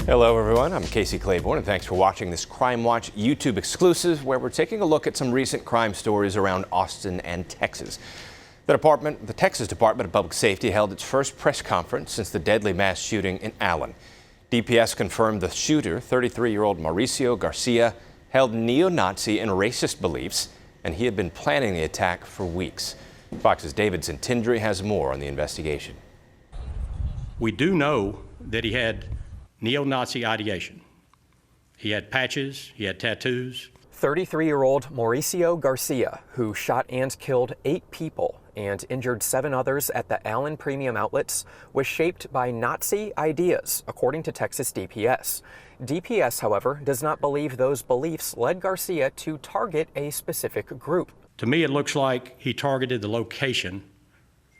Hello everyone, I'm Casey Claiborne and thanks for watching this CrimeWatch YouTube exclusive where we're taking a look at some recent crime stories around Austin and Texas. The Texas Department of Public Safety held its first press conference since the deadly mass shooting in Allen. DPS confirmed the shooter, 33-year-old Mauricio Garcia, held neo-Nazi and racist beliefs, and he had been planning the attack for weeks. Fox's David Zentindri has more on the investigation. We do know that he had neo-Nazi ideation. He had patches, he had tattoos. 33-year-old Mauricio Garcia, who shot and killed 8 people and injured 7 others at the Allen Premium Outlets, was shaped by Nazi ideas, according to Texas DPS. DPS, however, does not believe those beliefs led Garcia to target a specific group. To me, it looks like he targeted the location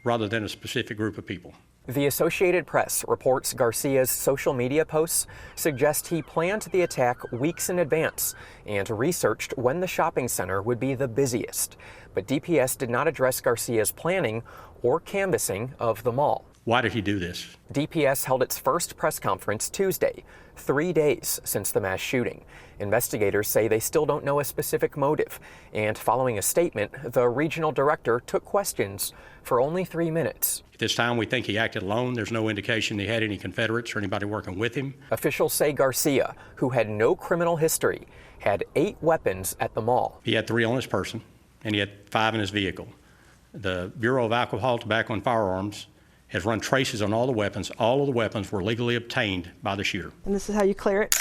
rather than a specific group of people. The Associated Press reports Garcia's social media posts suggest he planned the attack weeks in advance and researched when the shopping center would be the busiest. But DPS did not address Garcia's planning or canvassing of the mall. Why did he do this? DPS held its first press conference Tuesday, 3 days since the mass shooting. Investigators say they still don't know a specific motive, and following a statement, the regional director took questions for only 3 minutes. At this time, we think he acted alone. There's no indication he had any Confederates or anybody working with him. Officials say Garcia, who had no criminal history, had 8 weapons at the mall. He had 3 on his person, and he had 5 in his vehicle. The Bureau of Alcohol, Tobacco, and Firearms has run traces on all the weapons. All of the weapons were legally obtained by the shooter. And this is how you clear it.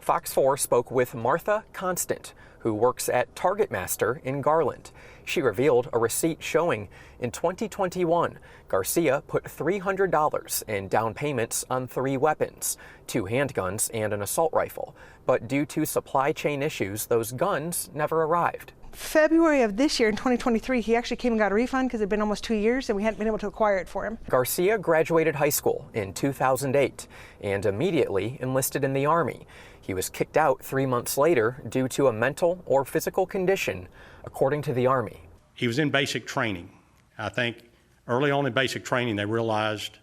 Fox 4 spoke with Martha Constant, who works at Target Master in Garland. She revealed a receipt showing in 2021, Garcia put $300 in down payments on 3 weapons, 2 handguns and an assault rifle. But due to supply chain issues, those guns never arrived. February of this year, in 2023, he actually came and got a refund because it had been almost 2 years and we hadn't been able to acquire it for him. Garcia graduated high school in 2008 and immediately enlisted in the Army. He was kicked out 3 months later due to a mental or physical condition, according to the Army. He was in basic training. I think early on in basic training, they realized,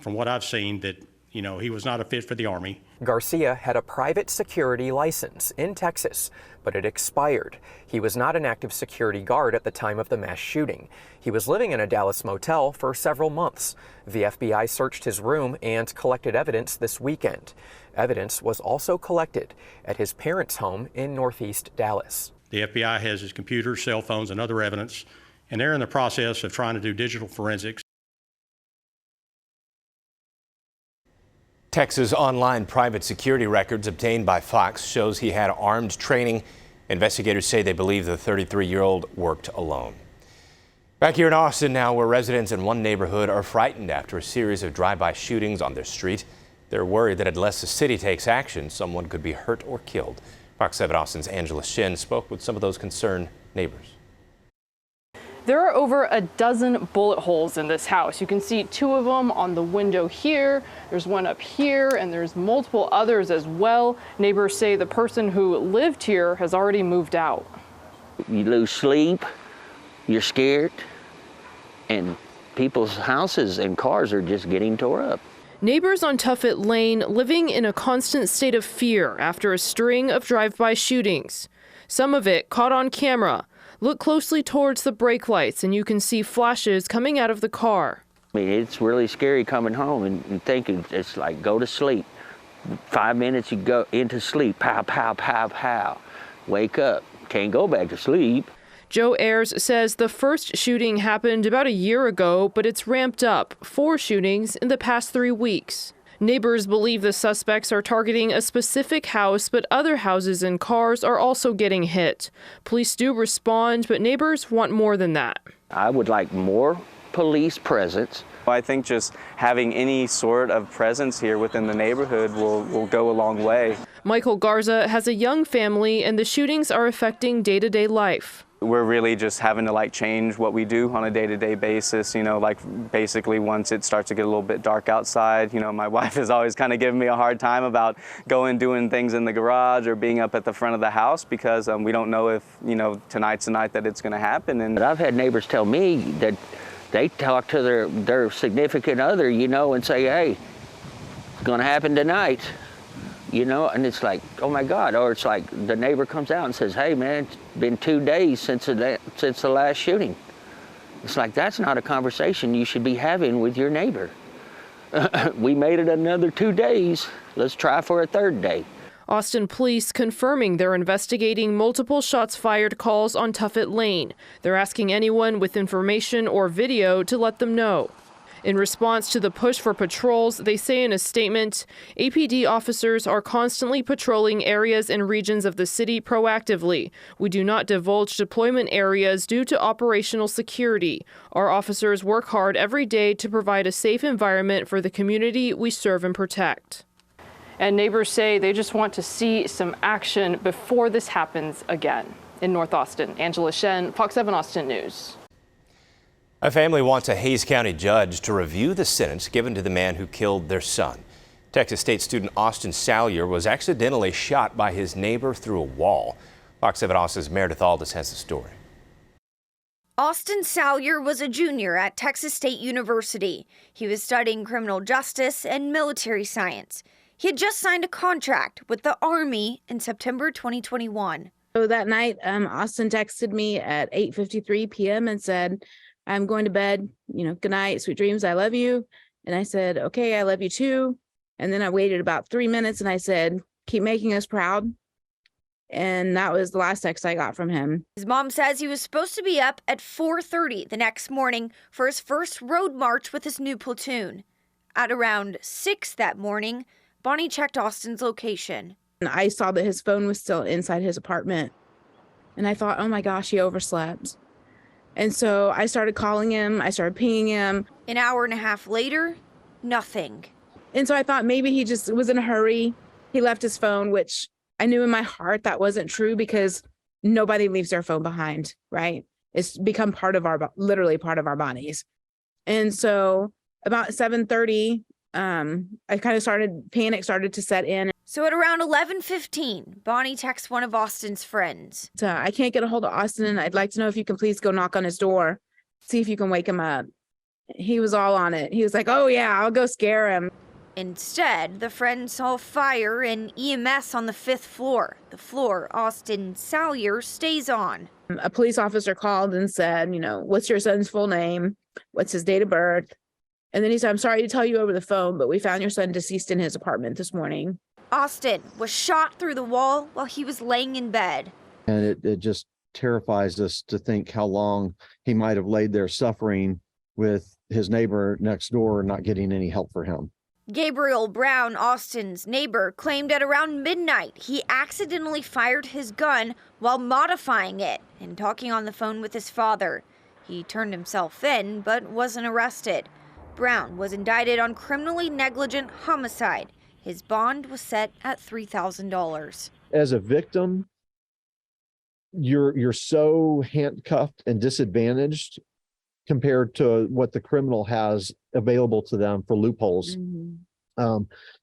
from what I've seen, that he was not a fit for the Army. Garcia had a private security license in Texas, but it expired. He was not an active security guard at the time of the mass shooting. He was living in a Dallas motel for several months. The FBI searched his room and collected evidence this weekend. Evidence was also collected at his parents' home in Northeast Dallas. The FBI has his computers, cell phones, and other evidence, and they're in the process of trying to do digital forensics. Texas online private security records obtained by Fox shows he had armed training. Investigators say they believe the 33-year-old worked alone. Back here in Austin now, where residents in one neighborhood are frightened after a series of drive-by shootings on their street. They're worried that unless the city takes action, someone could be hurt or killed. Fox 7 Austin's Angela Shin spoke with some of those concerned neighbors. There are over a dozen bullet holes in this house. You can see 2 of them on the window here. There's one up here, and there's multiple others as well. Neighbors say the person who lived here has already moved out. You lose sleep, you're scared, and people's houses and cars are just getting tore up. Neighbors on Tuffet Lane living in a constant state of fear after a string of drive-by shootings. Some of it caught on camera. Look closely towards the brake lights and you can see flashes coming out of the car. I mean, it's really scary coming home and thinking it's like go to sleep. 5 minutes you go into sleep, pow, pow, pow, pow. Wake up, can't go back to sleep. Joe Ayers says the first shooting happened about a year ago, but it's ramped up 4 shootings in the past 3 weeks. Neighbors believe the suspects are targeting a specific house, but other houses and cars are also getting hit. Police do respond, but neighbors want more than that. I would like more police presence. I think just having any sort of presence here within the neighborhood will go a long way. Michael Garza has a young family, and the shootings are affecting day-to-day life. We're really just having to change what we do on a day-to-day basis, basically once it starts to get a little bit dark outside. My wife is always kind of giving me a hard time about doing things in the garage or being up at the front of the house because we don't know if, tonight's the night that it's going to happen. But I've had neighbors tell me that they talk to their significant other, and say, hey, it's going to happen tonight. and it's like, oh my God. Or it's like the neighbor comes out and says, hey man, it's been 2 days since the last shooting. It's like, that's not a conversation you should be having with your neighbor. We made it another 2 days. Let's try for a third day. Austin police confirming they're investigating multiple shots fired calls on Tuffet Lane. They're asking anyone with information or video to let them know. In response to the push for patrols, they say in a statement, APD officers are constantly patrolling areas and regions of the city proactively. We do not divulge deployment areas due to operational security. Our officers work hard every day to provide a safe environment for the community we serve and protect. And neighbors say they just want to see some action before this happens again. In North Austin, Angela Shen, Fox 7 Austin News. A family wants a Hays County judge to review the sentence given to the man who killed their son. Texas State student Austin Salyer was accidentally shot by his neighbor through a wall. Fox 7 Austin's Meredith Aldis has the story. Austin Salyer was a junior at Texas State University. He was studying criminal justice and military science. He had just signed a contract with the Army in September 2021. So that night, Austin texted me at 8:53 p.m. and said, I'm going to bed, good night, sweet dreams, I love you. And I said, okay, I love you too. And then I waited about 3 minutes and I said, keep making us proud. And that was the last text I got from him. His mom says he was supposed to be up at 4:30 the next morning for his first road march with his new platoon. At around 6 that morning, Bonnie checked Austin's location. And I saw that his phone was still inside his apartment. And I thought, oh my gosh, he overslept. And so I started calling him. I started pinging him. An hour and a half later, nothing. And so I thought maybe he just was in a hurry. He left his phone, which I knew in my heart that wasn't true because nobody leaves their phone behind, right? It's become literally part of our bodies. And so about 7:30, I kind of panic started to set in. So at around 11:15, Bonnie texts one of Austin's friends. I can't get a hold of Austin. I'd like to know if you can please go knock on his door, see if you can wake him up. He was all on it. He was like, oh yeah, I'll go scare him. Instead, the friend saw fire and EMS on the 5th floor, the floor Austin Salyer stays on. A police officer called and said, what's your son's full name? What's his date of birth? And then he said, I'm sorry to tell you over the phone, but we found your son deceased in his apartment this morning. Austin was shot through the wall while he was laying in bed. And it just terrifies us to think how long he might have laid there suffering with his neighbor next door not getting any help for him. Gabriel Brown, Austin's neighbor, claimed at around midnight he accidentally fired his gun while modifying it and talking on the phone with his father. He turned himself in but wasn't arrested. Brown was indicted on criminally negligent homicide. His bond was set at $3,000. As a victim, you're so handcuffed and disadvantaged compared to what the criminal has available to them for loopholes. Mm-hmm.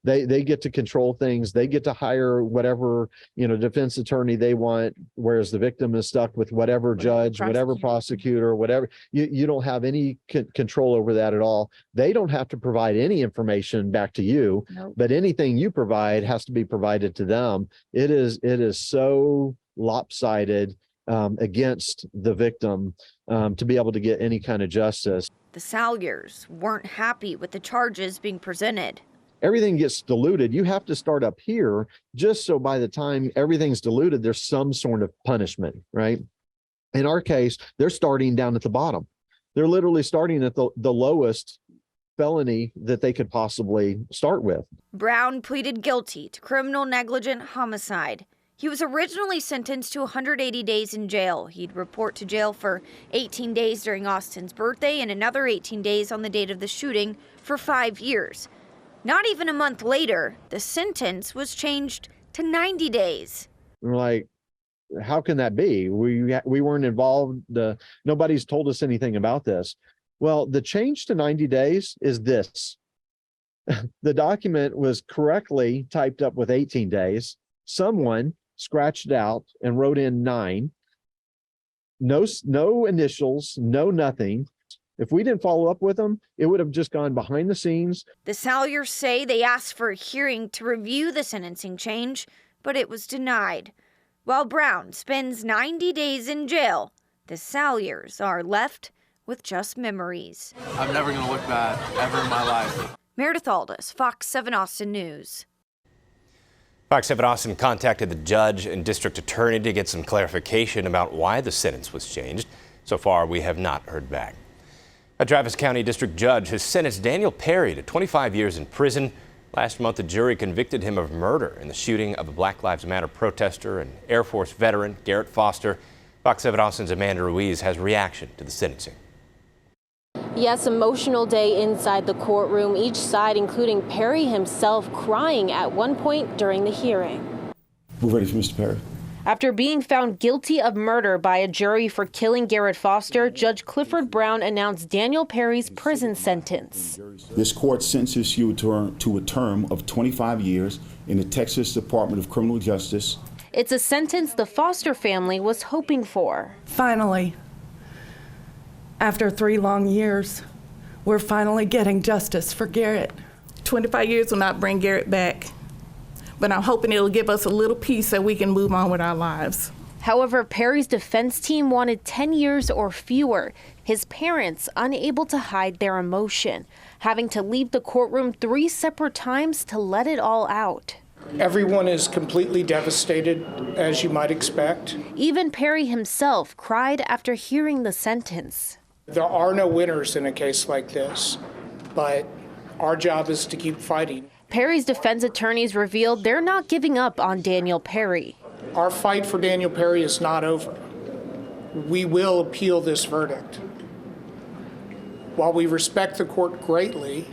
They get to control things. They get to hire whatever, defense attorney they want, whereas the victim is stuck with whatever judge, whatever prosecutor, whatever. You don't have any control over that at all. They don't have to provide any information back to you, Nope. but anything you provide has to be provided to them. It is so lopsided against the victim to be able to get any kind of justice. The Salyers weren't happy with the charges being presented. Everything gets diluted. You have to start up here just so by the time everything's diluted, there's some sort of punishment, right? In our case, they're starting down at the bottom. They're literally starting at the lowest felony that they could possibly start with. Brown pleaded guilty to criminal negligent homicide. He was originally sentenced to 180 days in jail. He'd report to jail for 18 days during Austin's birthday and another 18 days on the date of the shooting for 5 years. Not even a month later, the sentence was changed to 90 days. We're like, how can that be? We weren't involved. Nobody's told us anything about this. Well, the change to 90 days is this. The document was correctly typed up with 18 days. Someone scratched it out and wrote in 9. No initials, no nothing. If we didn't follow up with them, it would have just gone behind the scenes. The Salyers say they asked for a hearing to review the sentencing change, but it was denied. While Brown spends 90 days in jail, the Salyers are left with just memories. I'm never going to look back ever in my life. Meredith Aldis, Fox 7 Austin News. Fox 7 Austin contacted the judge and district attorney to get some clarification about why the sentence was changed. So far, we have not heard back. A Travis County District Judge has sentenced Daniel Perry to 25 years in prison. Last month, the jury convicted him of murder in the shooting of a Black Lives Matter protester and Air Force veteran, Garrett Foster. Fox 7 Austin's Amanda Ruiz has reaction to the sentencing. Yes, emotional day inside the courtroom, each side, including Perry himself, crying at one point during the hearing. We're ready for Mr. Perry. After being found guilty of murder by a jury for killing Garrett Foster, Judge Clifford Brown announced Daniel Perry's prison sentence. This court sentences you to a term of 25 years in the Texas Department of Criminal Justice. It's a sentence the Foster family was hoping for. Finally, after 3 long years, we're finally getting justice for Garrett. 25 years will not bring Garrett back, but I'm hoping it'll give us a little peace so we can move on with our lives. However, Perry's defense team wanted 10 years or fewer. His parents unable to hide their emotion, having to leave the courtroom 3 separate times to let it all out. Everyone is completely devastated, as you might expect. Even Perry himself cried after hearing the sentence. There are no winners in a case like this, but our job is to keep fighting. Perry's defense attorneys revealed they're not giving up on Daniel Perry. Our fight for Daniel Perry is not over. We will appeal this verdict. While we respect the court greatly,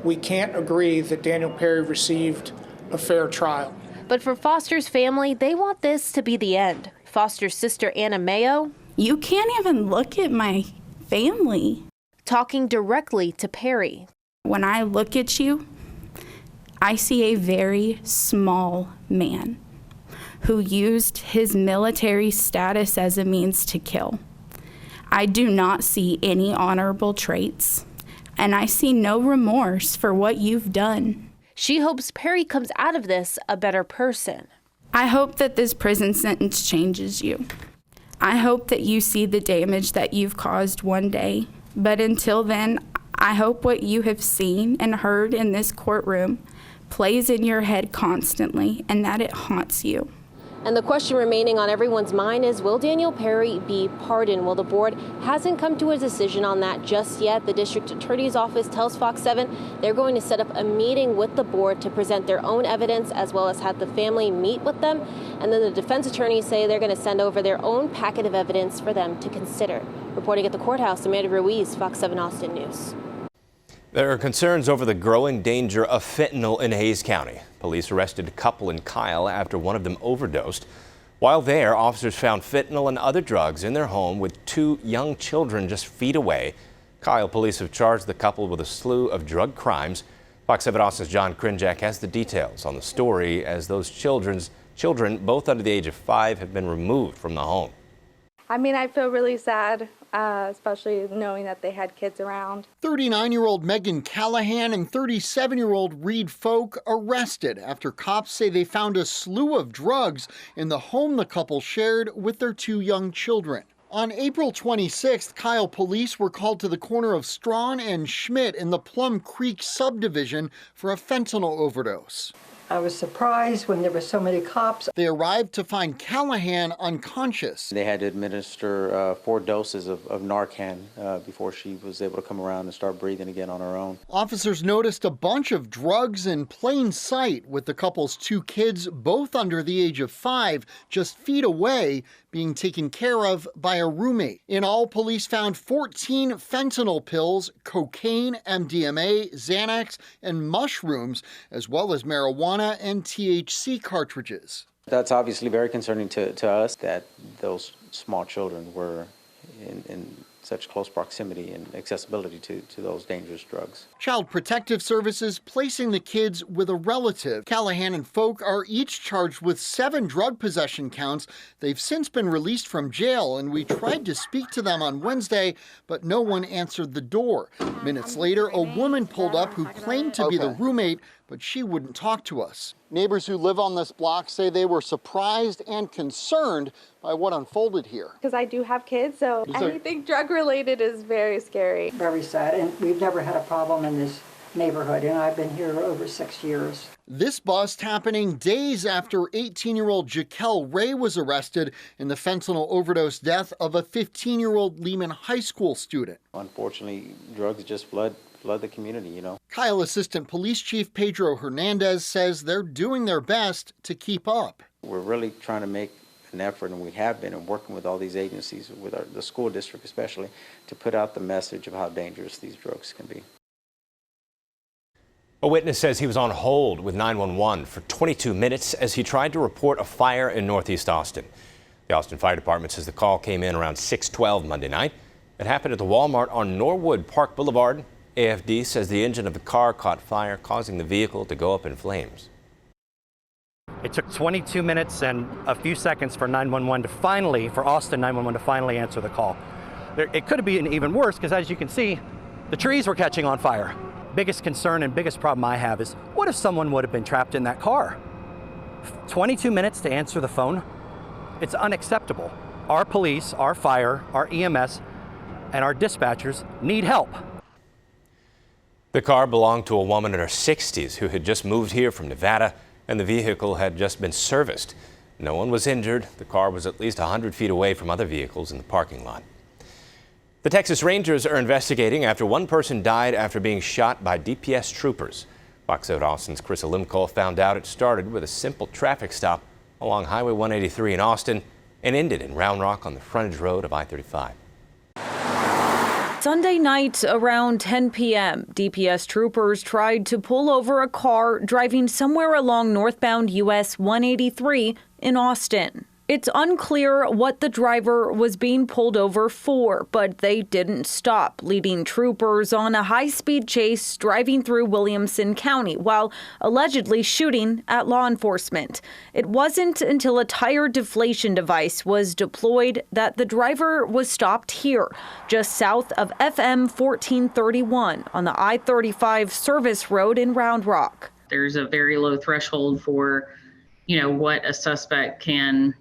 we can't agree that Daniel Perry received a fair trial. But for Foster's family, they want this to be the end. Foster's sister, Anna Mayo, "You can't even look at my family." Talking directly to Perry. "When I look at you, I see a very small man who used his military status as a means to kill. I do not see any honorable traits, and I see no remorse for what you've done." She hopes Perry comes out of this a better person. "I hope that this prison sentence changes you. I hope that you see the damage that you've caused one day. But until then, I hope what you have seen and heard in this courtroom plays in your head constantly and that it haunts you." And the question remaining on everyone's mind is, will Daniel Perry be pardoned? Well, the board hasn't come to a decision on that just yet. The district attorney's office tells Fox 7 they're going to set up a meeting with the board to present their own evidence, as well as have the family meet with them. And then the defense attorneys say they're going to send over their own packet of evidence for them to consider. Reporting at the courthouse, Amanda Ruiz, Fox 7 Austin News. There are concerns over the growing danger of fentanyl in Hays County. Police arrested a couple in Kyle after one of them overdosed. While there, officers found fentanyl and other drugs in their home with 2 young children just feet away. Kyle police have charged the couple with a slew of drug crimes. Fox 7 Austin's John Krinjak has the details on the story, as those children, both under the age of 5, have been removed from the home. I mean, I feel really sad, especially knowing that they had kids around. 39-year-old Megan Callahan and 37-year-old Reed Folk arrested after cops say they found a slew of drugs in the home the couple shared with their 2 young children. On April 26th, Kyle police were called to the corner of Strawn and Schmidt in the Plum Creek subdivision for a fentanyl overdose. I was surprised when there were so many cops. They arrived to find Callahan unconscious. They had to administer 4 doses of Narcan before she was able to come around and start breathing again on her own. Officers noticed a bunch of drugs in plain sight, with the couple's 2 kids, both under the age of 5, just feet away, being taken care of by a roommate. In all, police found 14 fentanyl pills, cocaine, MDMA, Xanax, and mushrooms, as well as marijuana and THC cartridges. That's obviously very concerning to us, that those small children were in such close proximity and accessibility to those dangerous drugs. Child Protective Services placing the kids with a relative. Callahan and Folk are each charged with 7 drug possession counts. They've since been released from jail, and we tried to speak to them on Wednesday, but no one answered the door. Minutes later, a woman pulled up who claimed to be the roommate, but she wouldn't talk to us. Neighbors who live on this block say they were surprised and concerned by what unfolded here. Because I do have kids, so anything drug related is very scary. Very sad, and we've never had a problem in this neighborhood, and I've been here over 6 years. This bust happening days after 18-year-old Jaquel Ray was arrested in the fentanyl overdose death of a 15-year-old Lehman High School student. Unfortunately, drugs just flood the community, you know. Kyle Assistant Police Chief Pedro Hernandez says they're doing their best to keep up. We're really trying to make an effort, and we have been, and working with all these agencies, with the school district especially, to put out the message of how dangerous these drugs can be. A witness says he was on hold with 911 for 22 minutes as he tried to report a fire in Northeast Austin. The Austin Fire Department says the call came in around 6:12 Monday night. It happened at the Walmart on Norwood Park Boulevard. AFD says the engine of the car caught fire, causing the vehicle to go up in flames. It took 22 minutes and a few seconds for 911 to finally, for Austin 911 to finally answer the call. It could have been even worse because, as you can see, the trees were catching on fire. Biggest concern and biggest problem I have is, what if someone would have been trapped in that car? 22 minutes to answer the phone? It's unacceptable. Our police, our fire, our EMS, and our dispatchers need help. The car belonged to a woman in her 60s who had just moved here from Nevada, and the vehicle had just been serviced. No one was injured. The car was at least 100 feet away from other vehicles in the parking lot. The Texas Rangers are investigating after one person died after being shot by DPS troopers. Fox 7 Austin's Chris Alimco found out it started with a simple traffic stop along Highway 183 in Austin and ended in Round Rock on the frontage road of I-35. Sunday night around 10 p.m., DPS troopers tried to pull over a car driving somewhere along northbound US 183 in Austin. It's unclear what the driver was being pulled over for, but they didn't stop, leading troopers on a high-speed chase driving through Williamson County while allegedly shooting at law enforcement. It wasn't until a tire deflation device was deployed that the driver was stopped here, just south of FM 1431 on the I-35 service road in Round Rock. There's a very low threshold for, what a suspect can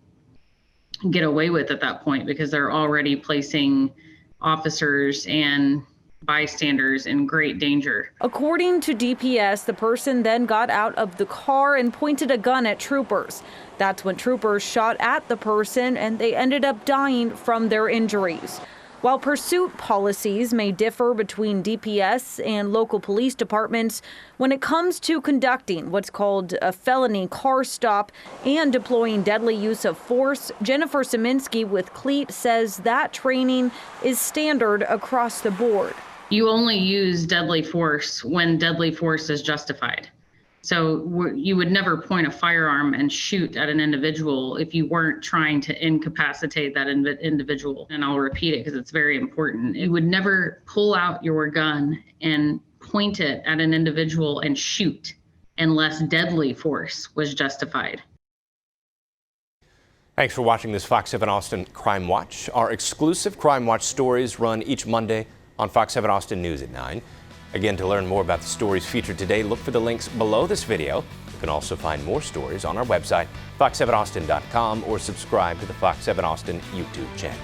get away with at that point, because they're already placing officers and bystanders in great danger. According to DPS, the person then got out of the car and pointed a gun at troopers. That's when troopers shot at the person and they ended up dying from their injuries. While pursuit policies may differ between DPS and local police departments, when it comes to conducting what's called a felony car stop and deploying deadly use of force, Jennifer Szyminski with CLEAT says that training is standard across the board. You only use deadly force when deadly force is justified. So you would never point a firearm and shoot at an individual if you weren't trying to incapacitate that individual. And I'll repeat it because it's very important. You would never pull out your gun and point it at an individual and shoot unless deadly force was justified. Thanks for watching this Fox 7 Austin Crime Watch. Our exclusive Crime Watch stories run each Monday on Fox 7 Austin News at 9. Again, to learn more about the stories featured today, look for the links below this video. You can also find more stories on our website, fox7austin.com, or subscribe to the Fox 7 Austin YouTube channel.